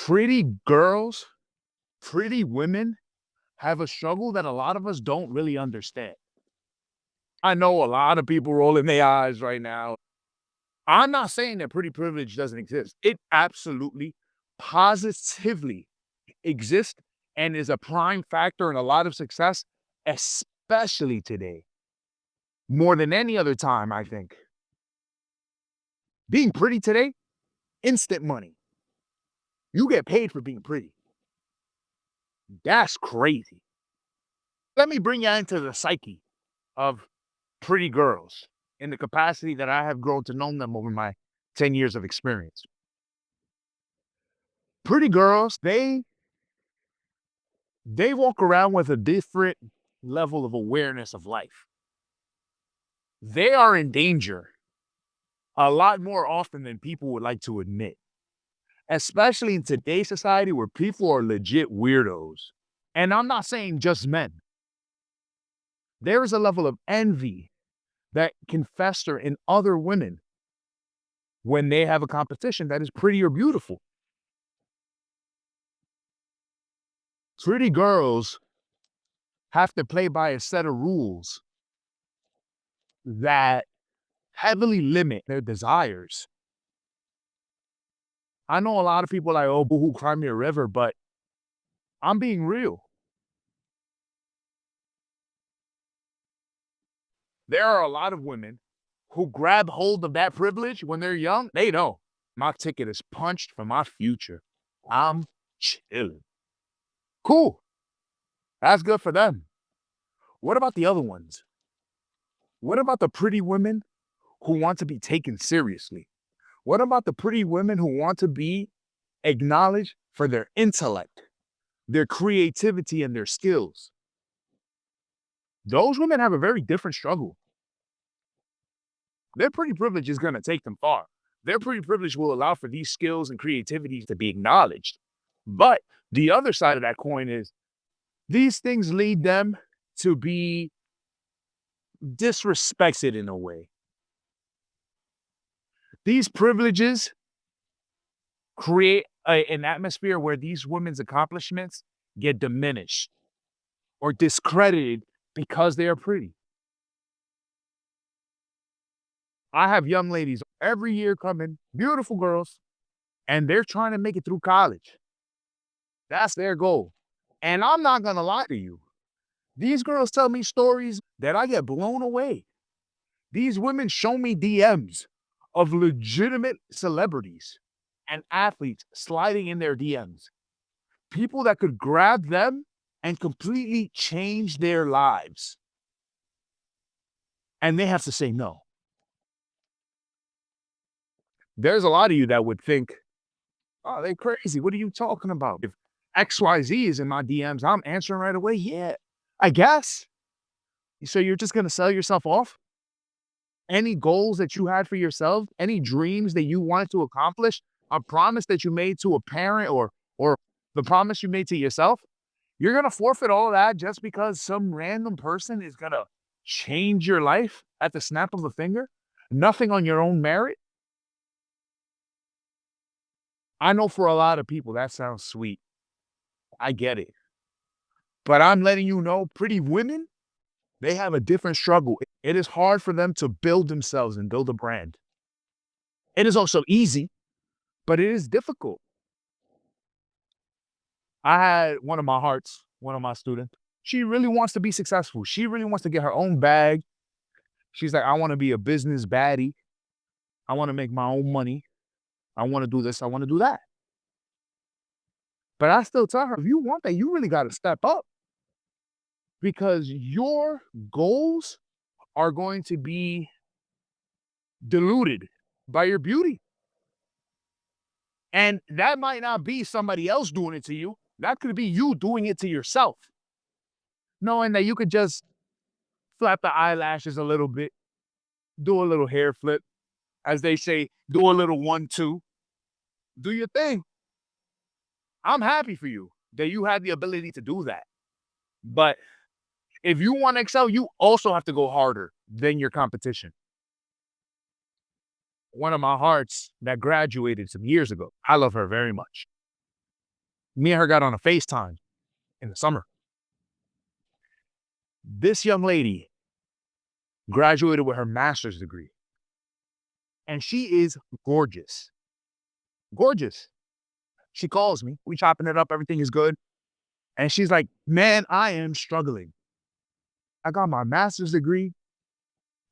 Pretty girls, pretty women have a struggle that a lot of us don't really understand. I know a lot of people rolling their eyes right now. I'm not saying that pretty privilege doesn't exist. It absolutely, positively exists and is a prime factor in a lot of success, especially today, more than any other time, I think. Being pretty today, instant money. You get paid for being pretty. That's crazy. Let me bring you into the psyche of pretty girls in the capacity that I have grown to know them over my 10 years of experience. Pretty girls, they walk around with a different level of awareness of life. They are in danger a lot more often than people would like to admit, especially in today's society where people are legit weirdos. And I'm not saying just men. There is a level of envy that can fester in other women when they have a competition that is pretty or beautiful. Pretty girls have to play by a set of rules that heavily limit their desires. I know a lot of people are like, oh, boohoo, cry me a river, but I'm being real. There are a lot of women who grab hold of that privilege when they're young. They know my ticket is punched for my future. I'm chilling. Cool. That's good for them. What about the other ones? What about the pretty women who want to be taken seriously? What about the pretty women who want to be acknowledged for their intellect, their creativity, and their skills? Those women have a very different struggle. Their pretty privilege is going to take them far. Their pretty privilege will allow for these skills and creativity to be acknowledged. But the other side of that coin is these things lead them to be disrespected in a way. These privileges create an atmosphere where these women's accomplishments get diminished or discredited because they are pretty. I have young ladies every year coming, beautiful girls, and they're trying to make it through college. That's their goal. And I'm not going to lie to you. These girls tell me stories that I get blown away. These women show me DMs of legitimate celebrities and athletes sliding in their DMs. People that could grab them and completely change their lives. And they have to say no. There's a lot of you that would think, oh, they're crazy. What are you talking about? If XYZ is in my DMs, I'm answering right away. Yeah, I guess. So you're just going to sell yourself off? Any goals that you had for yourself, any dreams that you wanted to accomplish, a promise that you made to a parent or the promise you made to yourself, you're going to forfeit all that just because some random person is going to change your life at the snap of a finger? Nothing on your own merit? I know for a lot of people that sounds sweet. I get it. But I'm letting you know, pretty women, they have a different struggle. It is hard for them to build themselves and build a brand. It is also easy, but it is difficult. I had one of my hearts, one of my students. She really wants to be successful. She really wants to get her own bag. She's like, I want to be a business baddie. I want to make my own money. I want to do this. I want to do that. But I still tell her, if you want that, you really got to step up because your goals are going to be diluted by your beauty. And that might not be somebody else doing it to you. That could be you doing it to yourself. Knowing that you could just flap the eyelashes a little bit, do a little hair flip, as they say, do a little 1-2, do your thing. I'm happy for you that you had the ability to do that. But if you want to excel, you also have to go harder than your competition. One of my hearts that graduated some years ago, I love her very much. Me and her got on a FaceTime in the summer. This young lady graduated with her master's degree, and she is gorgeous. Gorgeous. She calls me. We chopping it up. Everything is good. And she's like, man, I am struggling. I got my master's degree.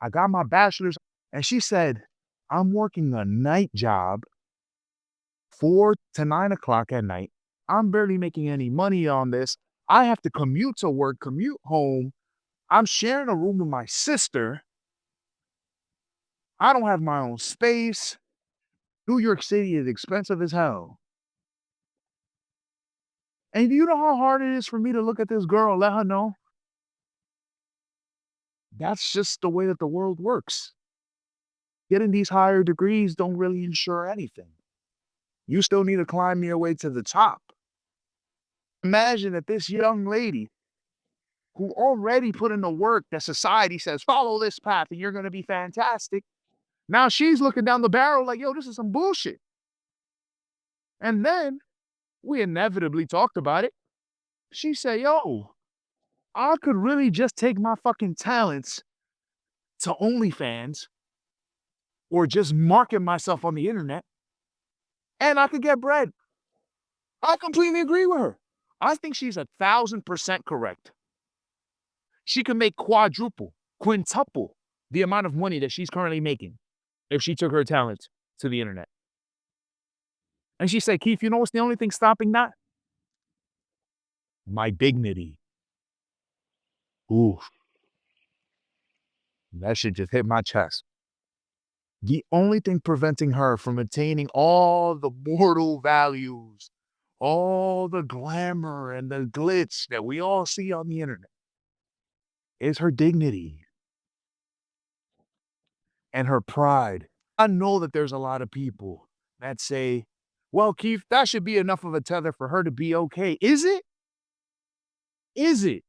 I got my bachelor's. And she said, I'm working a night job, 4 to 9 o'clock at night. I'm barely making any money on this. I have to commute to work, commute home. I'm sharing a room with my sister. I don't have my own space. New York City is expensive as hell. And do you know how hard it is for me to look at this girl and let her know that's just the way that the world works? Getting these higher degrees don't really ensure anything. You still need to climb your way to the top. Imagine that this young lady who already put in the work that society says, follow this path and you're going to be fantastic. Now she's looking down the barrel like, yo, this is some bullshit. And then we inevitably talked about it. She said, yo, I could really just take my fucking talents to OnlyFans or just market myself on the internet and I could get bread. I completely agree with her. I think she's 1,000% correct. She can make quadruple, quintuple the amount of money that she's currently making if she took her talents to the internet. And she said, Keith, you know what's the only thing stopping that? My dignity. Ooh, that shit just hit my chest. The only thing preventing her from attaining all the mortal values, all the glamour and the glitz that we all see on the internet is her dignity and her pride. I know that there's a lot of people that say, well, Keith, that should be enough of a tether for her to be okay. Is it? Is it?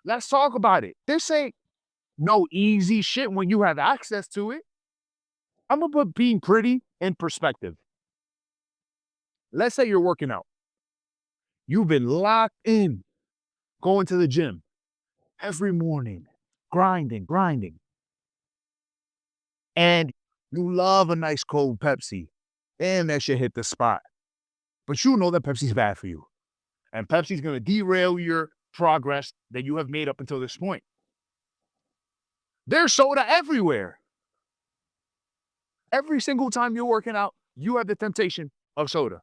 Let's talk about it. This ain't no easy shit when you have access to it. I'm gonna put being pretty in perspective. Let's say you're working out. You've been locked in, going to the gym every morning, grinding. And you love a nice cold Pepsi. And that shit hit the spot. But you know that Pepsi's bad for you. And Pepsi's gonna derail your progress that you have made up until this point. There's soda everywhere. Every single time you're working out, you have the temptation of soda.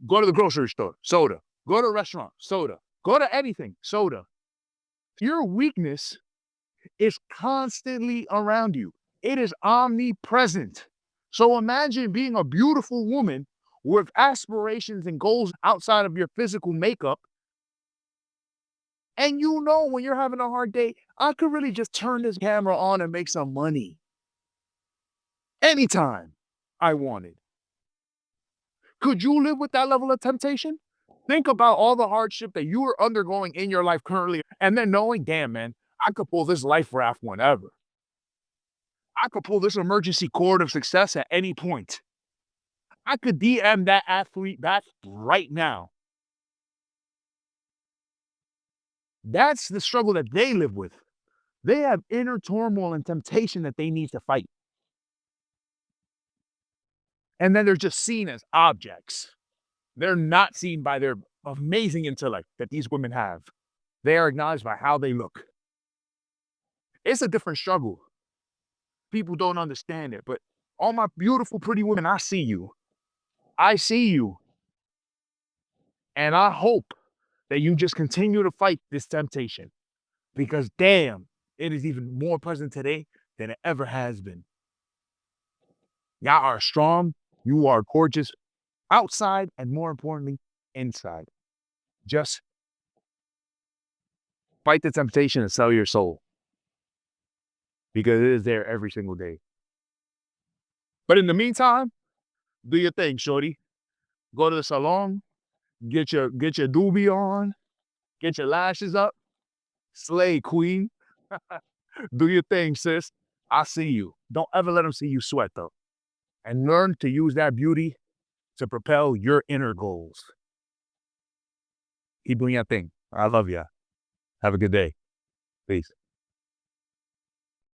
Go to the grocery store, soda. Go to a restaurant, soda. Go to anything, soda. Your weakness is constantly around you. It is omnipresent. So imagine being a beautiful woman with aspirations and goals outside of your physical makeup. And you know when you're having a hard day, I could really just turn this camera on and make some money. Anytime I wanted. Could you live with that level of temptation? Think about all the hardship that you are undergoing in your life currently, and then knowing, damn, man, I could pull this life raft whenever. I could pull this emergency cord of success at any point. I could DM that athlete back right now. That's the struggle that they live with. They have inner turmoil and temptation that they need to fight. And then they're just seen as objects. They're not seen by their amazing intellect that these women have. They are acknowledged by how they look. It's a different struggle. People don't understand it, but all my beautiful, pretty women, I see you. I see you. And I hope that you just continue to fight this temptation because damn, it is even more present today than it ever has been. Y'all are strong. You are gorgeous outside and more importantly, inside. Just fight the temptation and sell your soul because it is there every single day. But in the meantime, do your thing, shorty. Go to the salon, get your doobie on, get your lashes up, slay queen. Do your thing, sis. I see you. Don't ever let them see you sweat though. and learn to use that beauty to propel your inner goals. Keep doing your thing. I love you. Have a good day. Peace.